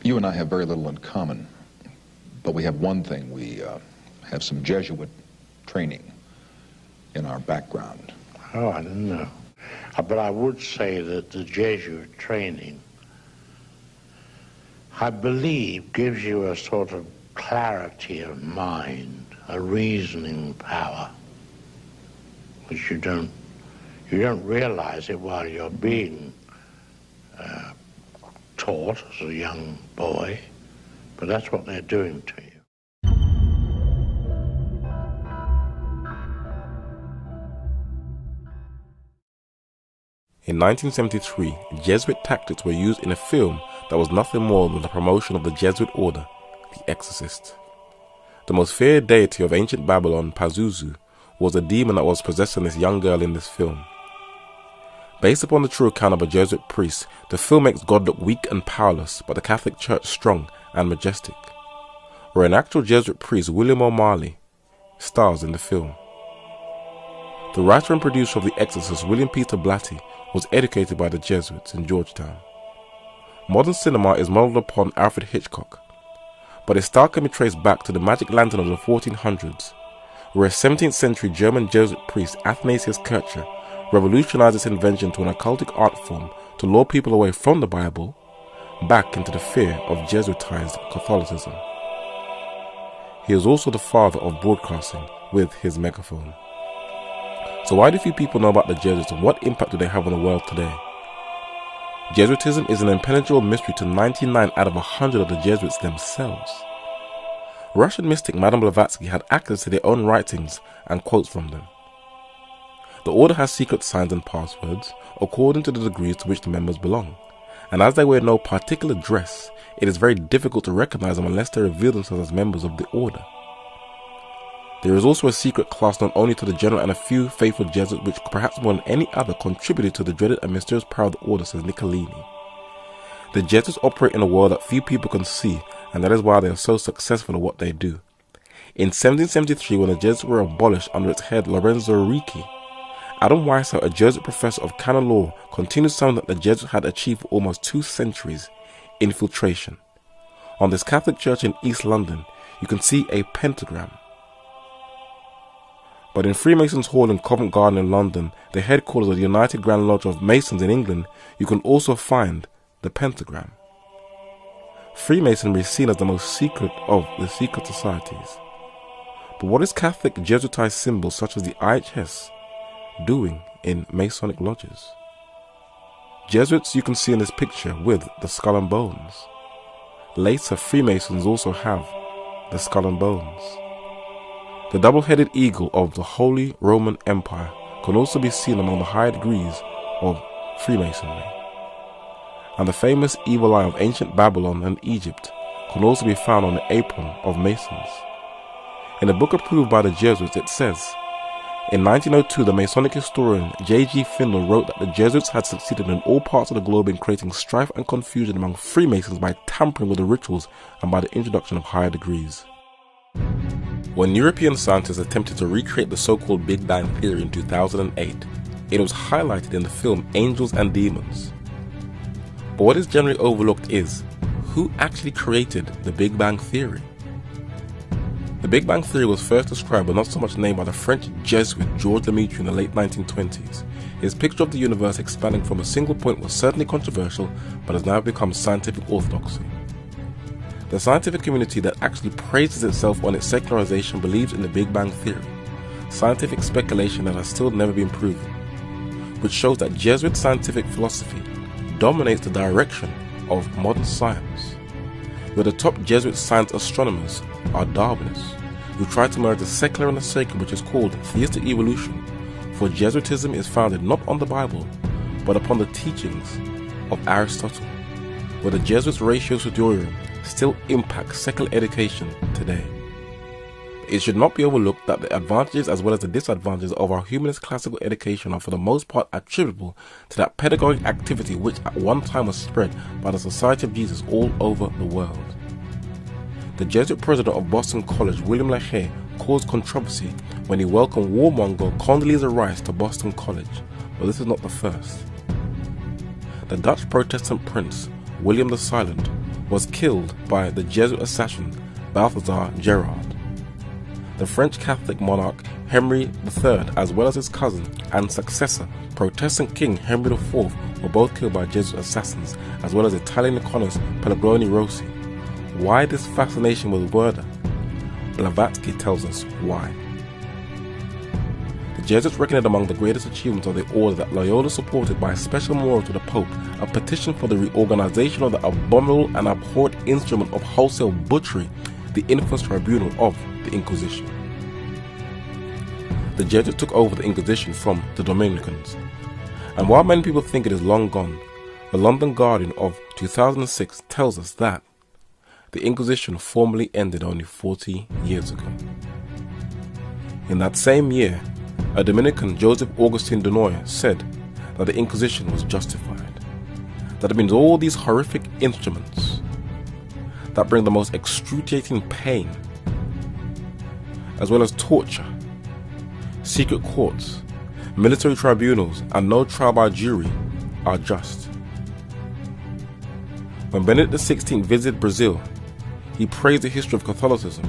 You and I have very little in common, but we have one thing. We have some Jesuit training in our background. Oh, I didn't know. But I would say that the Jesuit training, I believe, gives you a sort of clarity of mind, a reasoning power, which you don't realize it while you're being taught as a young boy, but that's what they're doing to you. In 1973, Jesuit tactics were used in a film that was nothing more than the promotion of the Jesuit order, The Exorcist. The most feared deity of ancient Babylon, Pazuzu, was a demon that was possessing this young girl in this film. Based upon the true account of a Jesuit priest, the film makes God look weak and powerless, but the Catholic Church strong and majestic. Where an actual Jesuit priest, William O'Malley, stars in the film. The writer and producer of The Exorcist, William Peter Blatty, was educated by the Jesuits in Georgetown. Modern cinema is modelled upon Alfred Hitchcock, but its style can be traced back to the magic lantern of the 1400s, where a 17th century German Jesuit priest, Athanasius Kircher, revolutionized its invention to an occultic art form to lure people away from the Bible back into the fear of Jesuitized Catholicism. He is also the father of broadcasting with his megaphone. So why do few people know about the Jesuits and what impact do they have on the world today? Jesuitism is an impenetrable mystery to 99 out of 100 of the Jesuits themselves. Russian mystic Madame Blavatsky had access to their own writings and quotes from them. The order has secret signs and passwords according to the degrees to which the members belong, and as they wear no particular dress, it is very difficult to recognize them unless they reveal themselves as members of the order. There is also a secret class known only to the general and a few faithful Jesuits which perhaps more than any other contributed to the dreaded and mysterious power of the order, says Niccolini. The Jesuits operate in a world that few people can see, and that is why they are so successful at what they do. In 1773, when the Jesuits were abolished under its head Lorenzo Ricci, Adam Weishaupt, a Jesuit professor of canon law, continued something that the Jesuits had achieved for almost 2 centuries: infiltration. On this Catholic church in East London, you can see a pentagram. But in Freemasons' Hall in Covent Garden in London, the headquarters of the United Grand Lodge of Masons in England, you can also find the pentagram. Freemasonry is seen as the most secret of the secret societies. But what is Catholic Jesuitized symbols such as the IHS doing in Masonic lodges? Jesuits you can see in this picture with the skull and bones. Later, Freemasons also have the skull and bones. The double-headed eagle of the Holy Roman Empire can also be seen among the higher degrees of Freemasonry. And the famous evil eye of ancient Babylon and Egypt can also be found on the apron of Masons. In a book approved by the Jesuits, it says, in 1902, the Masonic historian J.G. Findle wrote that the Jesuits had succeeded in all parts of the globe in creating strife and confusion among Freemasons by tampering with the rituals and by the introduction of higher degrees. When European scientists attempted to recreate the so-called Big Bang Theory in 2008, it was highlighted in the film Angels and Demons. But what is generally overlooked is, who actually created the Big Bang Theory? The Big Bang Theory was first described but not so much named by the French Jesuit Georges Lemaitre in the late 1920s. His picture of the universe expanding from a single point was certainly controversial, but has now become scientific orthodoxy. The scientific community that actually praises itself on its secularization believes in the Big Bang Theory, scientific speculation that has still never been proven, which shows that Jesuit scientific philosophy dominates the direction of modern science, where the top Jesuit science astronomers are Darwinists, who try to merge the secular and the sacred, which is called theistic evolution, for Jesuitism is founded not on the Bible, but upon the teachings of Aristotle, where the Jesuits' Ratio Studiorum still impacts secular education today. It should not be overlooked that the advantages as well as the disadvantages of our humanist classical education are for the most part attributable to that pedagogic activity which at one time was spread by the Society of Jesus all over the world. The Jesuit president of Boston College, William LaHaye, caused controversy when he welcomed warmonger Condoleezza Rice to Boston College, but this is not the first. The Dutch Protestant prince, William the Silent, was killed by the Jesuit assassin Balthazar Gerard. The French Catholic monarch Henry III, as well as his cousin and successor, Protestant King Henry IV, were both killed by Jesuit assassins, as well as Italian economist Pellegrino Rossi. Why this fascination with murder? Blavatsky tells us why. The Jesuits reckoned among the greatest achievements of the order that Loyola supported by a special memorial to the Pope a petition for the reorganization of the abominable and abhorrent instrument of wholesale butchery, the infamous tribunal of the Inquisition. The Jesuits took over the Inquisition from the Dominicans, and while many people think it is long gone, the London Guardian of 2006 tells us that the Inquisition formally ended only 40 years ago. In that same year, a Dominican, Joseph Augustin de Noye, said that the Inquisition was justified, that it means all these horrific instruments that bring the most excruciating pain, as well as torture, secret courts, military tribunals, and no trial by jury are just. When Benedict XVI visited Brazil, he praised the history of Catholicism,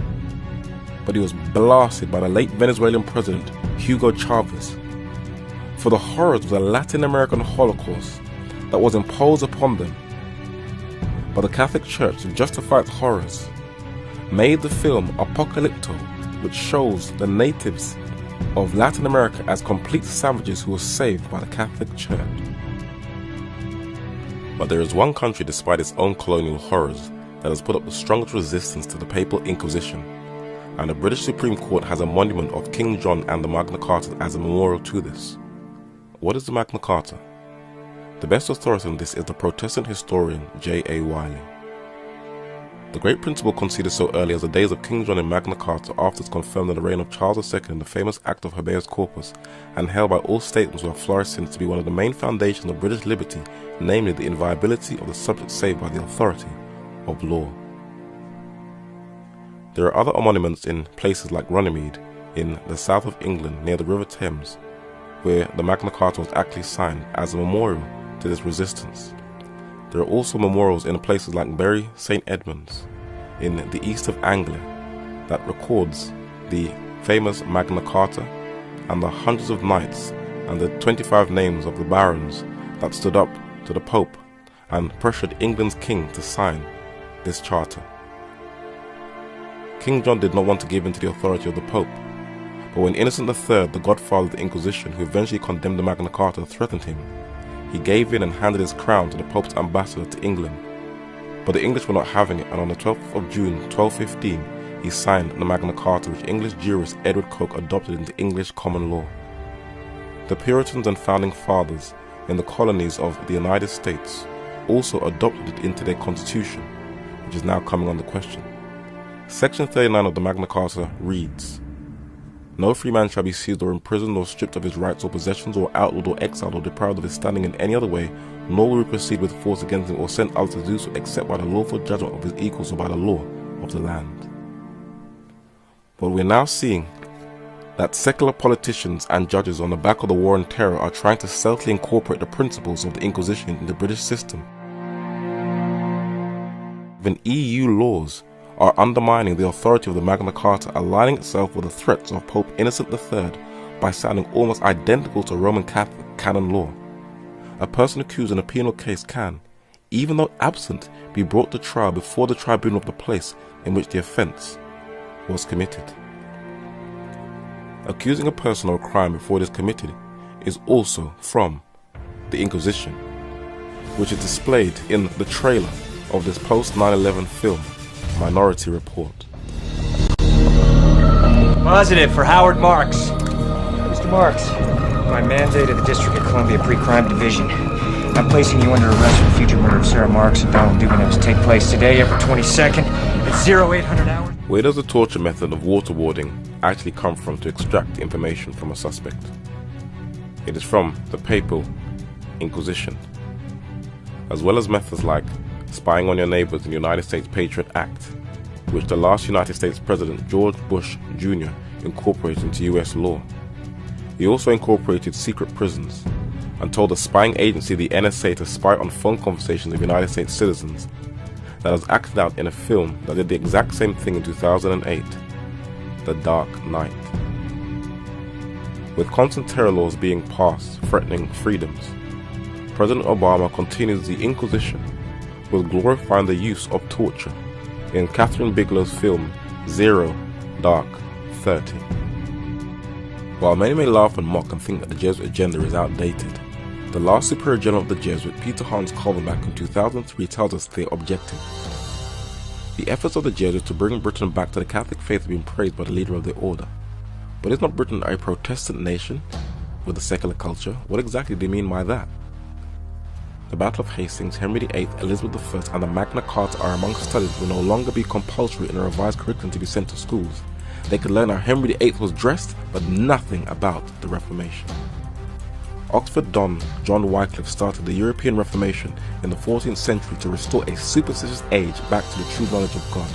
but he was blasted by the late Venezuelan president Hugo Chavez for the horrors of the Latin American Holocaust that was imposed upon them. But the Catholic Church, to justify its horrors, made the film Apocalypto, which shows the natives of Latin America as complete savages who were saved by the Catholic Church. But there is one country, despite its own colonial horrors, that has put up the strongest resistance to the Papal Inquisition, and the British Supreme Court has a monument of King John and the Magna Carta as a memorial to this. What is the Magna Carta? The best authority on this is the Protestant historian J.A. Wiley. The great principle conceded so early as the days of King John in Magna Carta, afterwards confirmed in the reign of Charles II in the famous Act of Habeas Corpus, and held by all statesmen who have flourished since to be one of the main foundations of British liberty, namely the inviolability of the subject saved by the authority of law. There are other monuments in places like Runnymede in the south of England near the River Thames, where the Magna Carta was actually signed as a memorial to this resistance. There are also memorials in places like Bury St. Edmunds in the east of Anglia that records the famous Magna Carta and the hundreds of knights and the 25 names of the barons that stood up to the Pope and pressured England's king to sign this charter. King John did not want to give in to the authority of the Pope, but when Innocent III, the godfather of the Inquisition, who eventually condemned the Magna Carta, threatened him, he gave in and handed his crown to the Pope's ambassador to England. But the English were not having it, and on the 12th of June 1215, he signed the Magna Carta, which English jurist Edward Coke adopted into English common law. The Puritans and Founding Fathers in the colonies of the United States also adopted it into their constitution, which is now coming under question. Section 39 of the Magna Carta reads, "No free man shall be seized or imprisoned or stripped of his rights or possessions or outlawed or exiled or deprived of his standing in any other way, nor will we proceed with force against him or send others to do so except by the lawful judgment of his equals or by the law of the land." But we're now seeing that secular politicians and judges on the back of the war on terror are trying to stealthily incorporate the principles of the Inquisition into the British system. Even EU laws are undermining the authority of the Magna Carta, aligning itself with the threats of Pope Innocent III by sounding almost identical to Roman Catholic canon law. A person accused in a penal case can, even though absent, be brought to trial before the tribunal of the place in which the offence was committed. Accusing a person of a crime before it is committed is also from the Inquisition, which is displayed in the trailer of this post-9/11 film, Minority Report. Positive for Howard Marks. Mr. Marks, by mandate of the District of Columbia Pre-Crime Division, I'm placing you under arrest for the future murder of Sarah Marks and Donald Dubin to take place today, April 22nd, at 0800 hours. Where does the torture method of waterboarding actually come from to extract information from a suspect? It is from the Papal Inquisition, as well as methods like spying on your neighbors in the United States Patriot Act, which the last United States President George Bush Jr. incorporated into US law. He also incorporated secret prisons and told the spying agency, the NSA, to spy on phone conversations of United States citizens. That was acted out in a film that did the exact same thing in 2008, The Dark Knight. With constant terror laws being passed threatening freedoms, President Obama continues the Inquisition with glorifying the use of torture in Catherine Bigelow's film Zero Dark 30. While many may laugh and mock and think that the Jesuit agenda is outdated, the last Superior General of the Jesuit, Pt2 back in 2003, tells us their objective. The efforts of the Jesuits to bring Britain back to the Catholic faith have been praised by the leader of the order. But is not Britain a Protestant nation with a secular culture? What exactly do you mean by that? The Battle of Hastings, Henry VIII, Elizabeth I, and the Magna Carta are among studies that will no longer be compulsory in a revised curriculum to be sent to schools. They could learn how Henry VIII was dressed, but nothing about the Reformation. Oxford Don John Wycliffe started the European Reformation in the 14th century to restore a superstitious age back to the true knowledge of God.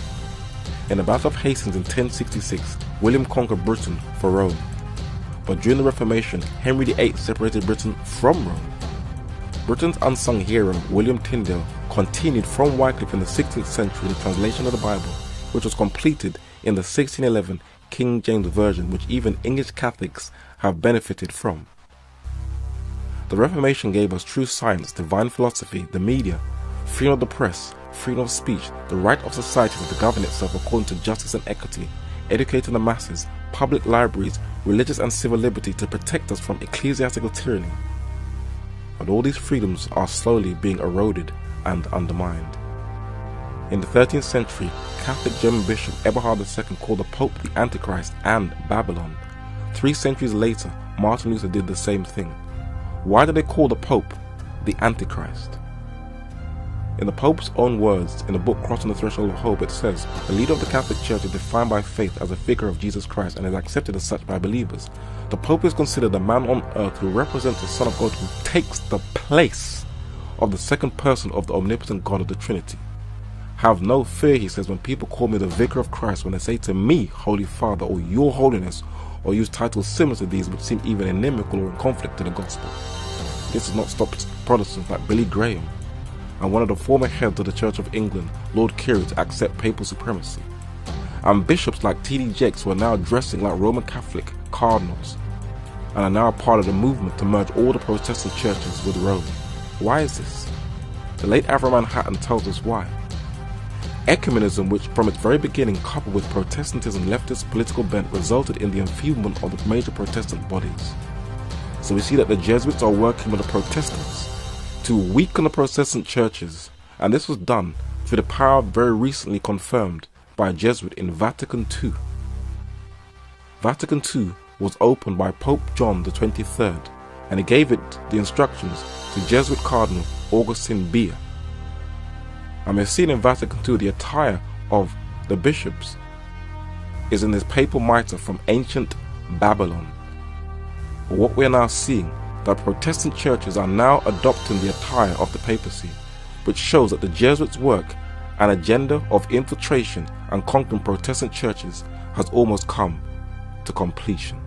In the Battle of Hastings in 1066, William conquered Britain for Rome. But during the Reformation, Henry VIII separated Britain from Rome. Britain's unsung hero, William Tyndale, continued from Wycliffe in the 16th century the translation of the Bible, which was completed in the 1611 King James Version, which even English Catholics have benefited from. The Reformation gave us true science, divine philosophy, the media, freedom of the press, freedom of speech, the right of society to govern itself according to justice and equity, educating the masses, public libraries, religious and civil liberty to protect us from ecclesiastical tyranny. But all these freedoms are slowly being eroded and undermined. In the 13th century, Catholic German Bishop Eberhard II called the Pope the Antichrist and Babylon. 3 centuries later, Martin Luther did the same thing. Why do they call the Pope the Antichrist? In the Pope's own words, in the book Crossing the Threshold of Hope, it says, the leader of the Catholic Church is defined by faith as a figure of Jesus Christ and is accepted as such by believers. The Pope is considered the man on earth who represents the Son of God, who takes the place of the second person of the omnipotent God of the Trinity. Have no fear, he says, when people call me the Vicar of Christ, when they say to me, Holy Father, or Your Holiness, or use titles similar to these which seem even inimical or in conflict to the gospel. This has not stopped Protestants like Billy Graham and one of the former heads of the Church of England, Lord Carey, to accept papal supremacy. And bishops like T.D. Jakes, who are now dressing like Roman Catholic cardinals and are now part of the movement to merge all the Protestant churches with Rome. Why is this? The late Avram Manhattan tells us why. Ecumenism, which from its very beginning, coupled with Protestantism leftist political bent, resulted in the enfeeblement of the major Protestant bodies. So we see that the Jesuits are working with the Protestants to weaken the Protestant churches, and this was done through the power very recently confirmed by a Jesuit in Vatican II. Vatican II was opened by Pope John the 23rd, and he gave it the instructions to Jesuit Cardinal Augustin Bia. And we're seeing in Vatican II the attire of the bishops is in this papal mitre from ancient Babylon. But what we are now seeing, that Protestant churches are now adopting the attire of the papacy, which shows that the Jesuits' work and agenda of infiltration and conquering Protestant churches has almost come to completion.